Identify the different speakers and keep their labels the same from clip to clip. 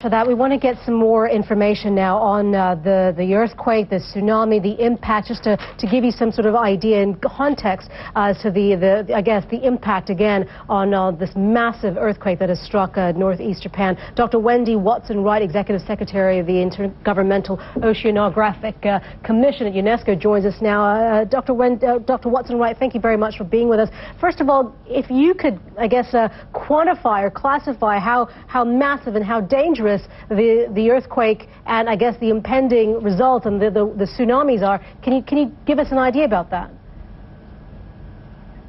Speaker 1: for that. We want to get some more information now on the earthquake, the tsunami, the impact, just to give you some sort of idea and context to I guess, the impact again on this massive earthquake that has struck northeast Japan. Dr. Wendy Watson-Wright, Executive Secretary of the Intergovernmental Oceanographic Commission at UNESCO, joins us now. Dr. Watson-Wright, thank you very much for being with us. First of all, if you could, I guess, quantify or classify how massive and how dangerous the earthquake and, I guess, the impending results and the tsunamis are, can you give us an idea about that?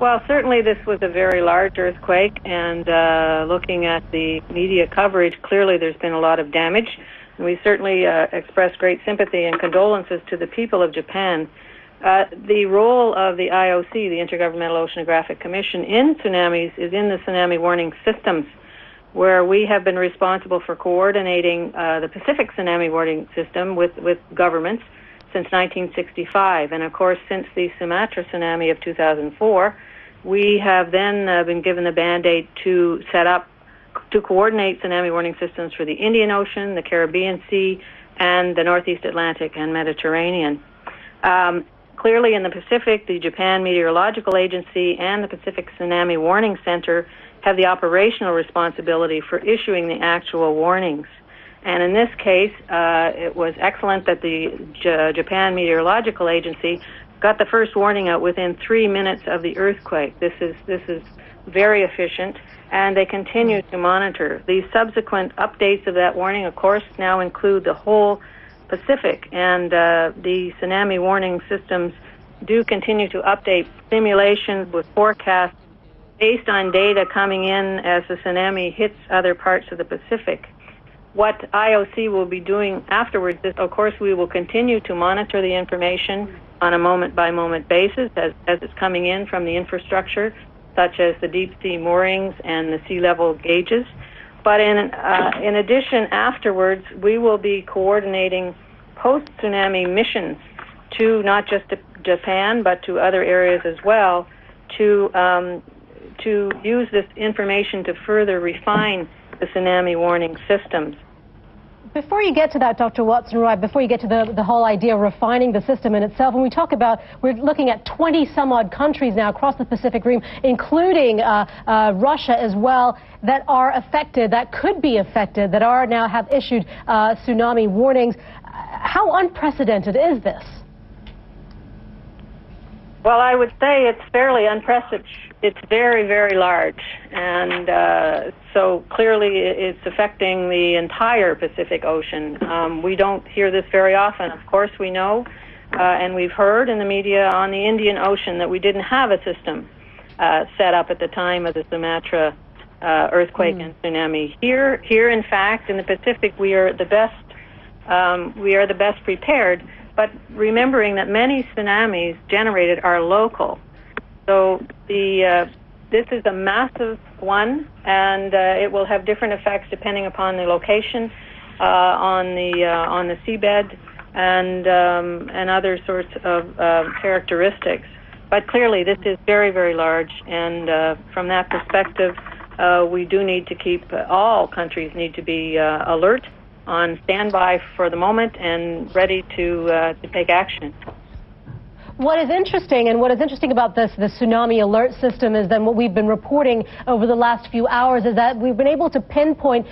Speaker 2: Well, certainly this was a very large earthquake, and looking at the media coverage, clearly there's been a lot of damage. And we certainly express great sympathy and condolences to the people of Japan. The role of the IOC, the Intergovernmental Oceanographic Commission, in tsunamis is in the tsunami warning systems, where we have been responsible for coordinating the Pacific Tsunami Warning System with governments since 1965. And of course, since the Sumatra tsunami of 2004, we have then been given the mandate to coordinate tsunami warning systems for the Indian Ocean, the Caribbean Sea, and the Northeast Atlantic and Mediterranean. Clearly in the Pacific, the Japan Meteorological Agency and the Pacific Tsunami Warning Center have the operational responsibility for issuing the actual warnings. And in this case, it was excellent that the Japan Meteorological Agency got the first warning out within 3 minutes of the earthquake. This is very efficient, and they continue to monitor. The subsequent updates of that warning, of course, now include the whole Pacific, and the tsunami warning systems do continue to update simulations with forecasts based on data coming in as the tsunami hits other parts of the Pacific. What IOC will be doing afterwards is, of course, we will continue to monitor the information on a moment-by-moment basis as it's coming in from the infrastructure, such as the deep-sea moorings and the sea level gauges. But in addition, afterwards, we will be coordinating post-tsunami missions to not just Japan, but to other areas as well, to use this information to further refine the tsunami warning systems.
Speaker 1: Before you get to that, Dr. Watson-Wright, before you get to the whole idea of refining the system in itself, when we talk about, we're looking at 20-some-odd countries now across the Pacific Rim, including Russia as well, that are affected, that could be affected, that are now have issued tsunami warnings. How unprecedented is this?
Speaker 2: Well, I would say it's fairly unprecedented. It's very, very large, and so clearly it's affecting the entire Pacific Ocean. We don't hear this very often. Of course, we know, and we've heard in the media on the Indian Ocean that we didn't have a system set up at the time of the Sumatra earthquake and tsunami. Here, in fact, in the Pacific, we are the best. We are the best prepared. But remembering that many tsunamis generated are local. So this is a massive one, and it will have different effects depending upon the location on the seabed and other sorts of characteristics. But clearly, this is very, very large, and from that perspective, we do need to keep all countries need to be alert, on standby for the moment, and ready to take action.
Speaker 1: What is interesting, and what is interesting about the tsunami alert system, is then what we've been reporting over the last few hours is that we've been able to pinpoint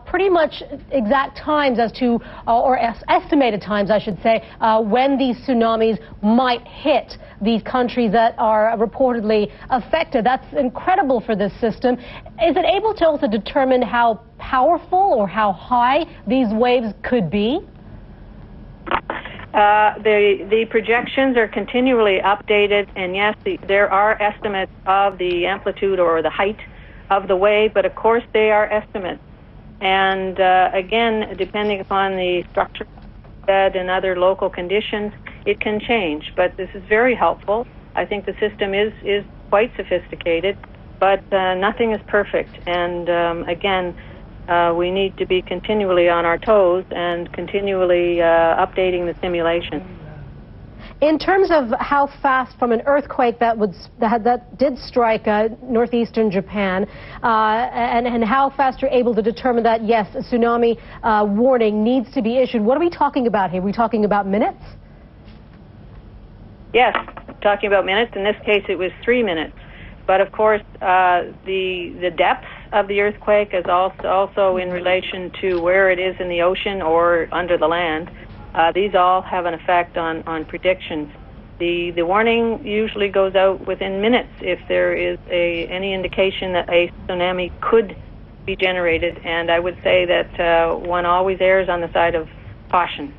Speaker 1: pretty much exact times as to, or estimated times, I should say, when these tsunamis might hit these countries that are reportedly affected. That's incredible for this system. Is it able to also determine how powerful or how high these waves could be?
Speaker 2: The projections are continually updated, and yes, there are estimates of the amplitude or the height of the wave, but of course they are estimates. And again, depending upon the structure of the bed and other local conditions, it can change. But this is very helpful. I think the system is quite sophisticated, but nothing is perfect. And again, we need to be continually on our toes and continually updating the simulation.
Speaker 1: In terms of how fast from an earthquake that did strike northeastern Japan, and how fast you're able to determine that, yes, a tsunami warning needs to be issued, what are we talking about here? Are we talking about minutes?
Speaker 2: Yes, talking about minutes. In this case, it was 3 minutes. But of course, the depth of the earthquake is also in relation to where it is in the ocean or under the land. These all have an effect on predictions. The warning usually goes out within minutes if there is any indication that a tsunami could be generated, and I would say that one always errs on the side of caution.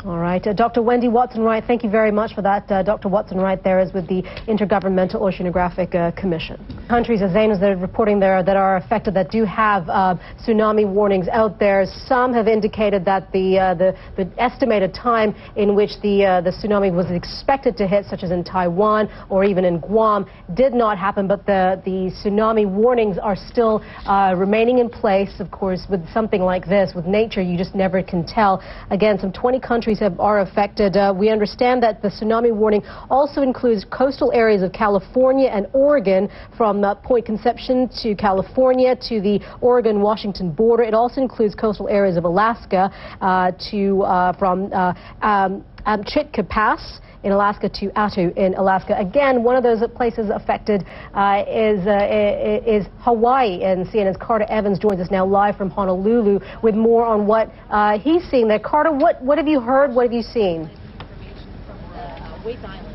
Speaker 1: All right. Dr. Wendy Watson-Wright, thank you very much for that. Dr. Watson-Wright there is with the Intergovernmental Oceanographic Commission. Countries, as Zane is reporting there, that are affected, that do have tsunami warnings out there. Some have indicated that the estimated time in which the tsunami was expected to hit, such as in Taiwan or even in Guam, did not happen, but the tsunami warnings are still remaining in place. Of course, with something like this, with nature, you just never can tell. Again, some 20 countries are affected. We understand that the tsunami warning also includes coastal areas of California and Oregon, from Point Conception to California to the Oregon-Washington border. It also includes coastal areas of Alaska from Chitka Pass in Alaska to Attu in Alaska. Again, one of those places affected is Hawaii, and CNN's Carter Evans joins us now live from Honolulu with more on what he's seeing there. Carter, what have you heard? What have you seen?
Speaker 3: Wake Island.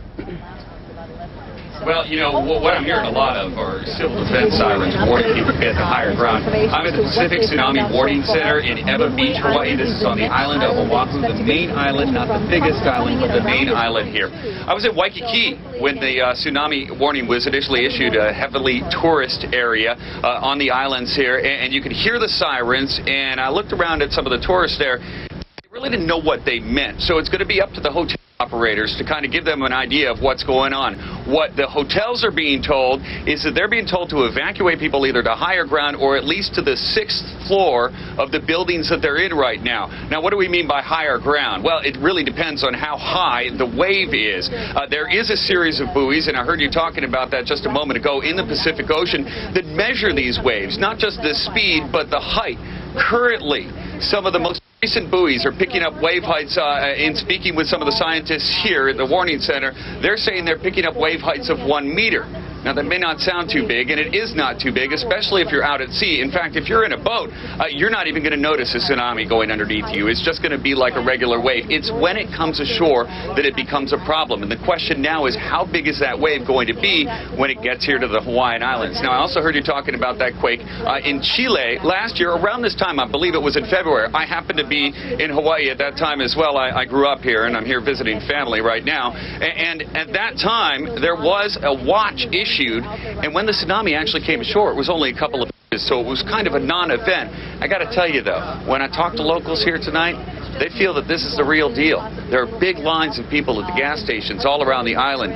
Speaker 4: Well, you know, what I'm hearing a lot of are civil defense sirens warning people to get to higher ground. I'm at the Pacific Tsunami Warning Center in Ewa Beach, Hawaii. This is on the island of Oahu, the main island, not the biggest island, but the main island here. I was at Waikiki when the tsunami warning was initially issued, a heavily tourist area on the islands here, and you could hear the sirens, and I looked around at some of the tourists there. They really didn't know what they meant, so it's going to be up to the hotel operators to kind of give them an idea of what's going on. What the hotels are being told is that they're being told to evacuate people either to higher ground or at least to the 6th floor of the buildings that they're in right now. Now, what do we mean by higher ground? Well, it really depends on how high the wave is. There is a series of buoys, and I heard you talking about that just a moment ago, in the Pacific Ocean that measure these waves, not just the speed, but the height. Currently, some of the most recent buoys are picking up wave heights. In speaking with some of the scientists here at the warning center, they're saying they're picking up wave heights of 1 meter. Now, that may not sound too big, and it is not too big, especially if you're out at sea. In fact, if you're in a boat, you're not even going to notice a tsunami going underneath you. It's just going to be like a regular wave. It's when it comes ashore that it becomes a problem. And the question now is, how big is that wave going to be when it gets here to the Hawaiian Islands? Now, I also heard you talking about that quake in Chile last year. Around this time, I believe it was in February. I happened to be in Hawaii at that time as well. I grew up here, and I'm here visiting family right now. And at that time, there was a watch issued, and when the tsunami actually came ashore, it was only a couple of inches, so it was kind of a non-event. I got to tell you, though, when I talk to locals here tonight, they feel that this is the real deal. There are big lines of people at the gas stations all around the island.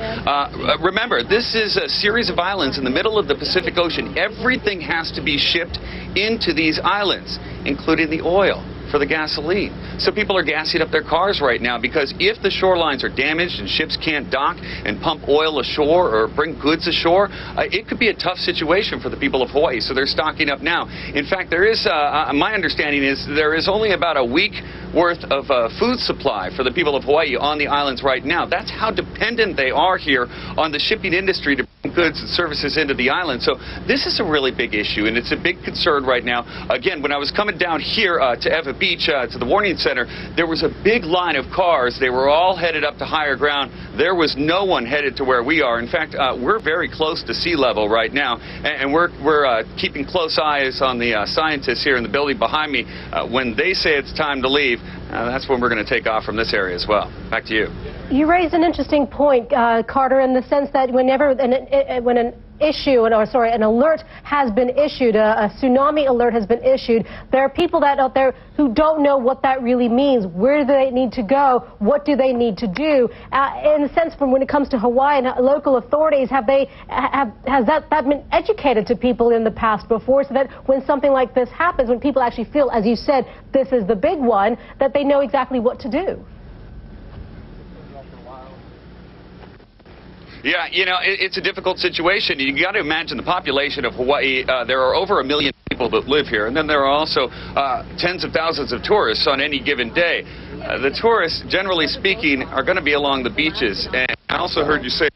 Speaker 4: Remember, this is a series of islands in the middle of the Pacific Ocean. Everything has to be shipped into these islands, including the oil for the gasoline. So people are gassing up their cars right now, because if the shorelines are damaged and ships can't dock and pump oil ashore or bring goods ashore, it could be a tough situation for the people of Hawaii. So they're stocking up now. In fact, there is, my understanding is there is only about a week worth of food supply for the people of Hawaii on the islands right now. That's how dependent they are here on the shipping industry to bring goods and services into the island. So this is a really big issue, and it's a big concern right now. Again, when I was coming down here to Ewa Beach, to the warning center, there was a big line of cars. They were all headed up to higher ground. There was no one headed to where we are. In fact, we're very close to sea level right now, and we're keeping close eyes on the scientists here in the building behind me. When they say it's time to leave, that's when we're going to take off from this area as well. Back to you.
Speaker 1: You raised an interesting point, Carter, in the sense that whenever when an alert has been issued, a tsunami alert has been issued, there are people out there who don't know what that really means. Where do they need to go? What do they need to do? In a sense, from when it comes to Hawaii and local authorities, has that been educated to people in the past before, so that when something like this happens, when people actually feel, as you said, this is the big one, that they know exactly what to do?
Speaker 4: Yeah, you know, it's a difficult situation. You got to imagine the population of Hawaii. There are over 1 million people that live here, and then there are also tens of thousands of tourists on any given day. The tourists, generally speaking, are going to be along the beaches. And I also heard you say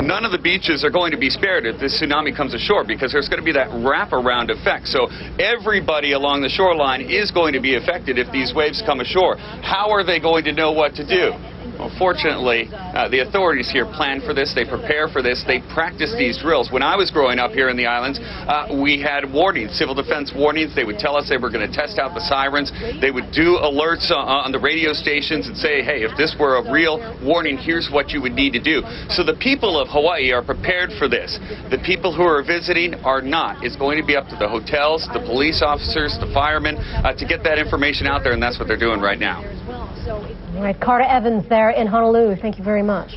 Speaker 4: none of the beaches are going to be spared if this tsunami comes ashore, because there's going to be that wraparound effect. So everybody along the shoreline is going to be affected if these waves come ashore. How are they going to know what to do? Well, fortunately, the authorities here plan for this, they prepare for this, they practice these drills. When I was growing up here in the islands, we had warnings, civil defense warnings. They would tell us they were going to test out the sirens. They would do alerts on the radio stations and say, hey, if this were a real warning, here's what you would need to do. So the people of Hawaii are prepared for this. The people who are visiting are not. It's going to be up to the hotels, the police officers, the firemen to get that information out there, and that's what they're doing right now.
Speaker 1: All right, Carter Evans there in Honolulu. Thank you very much.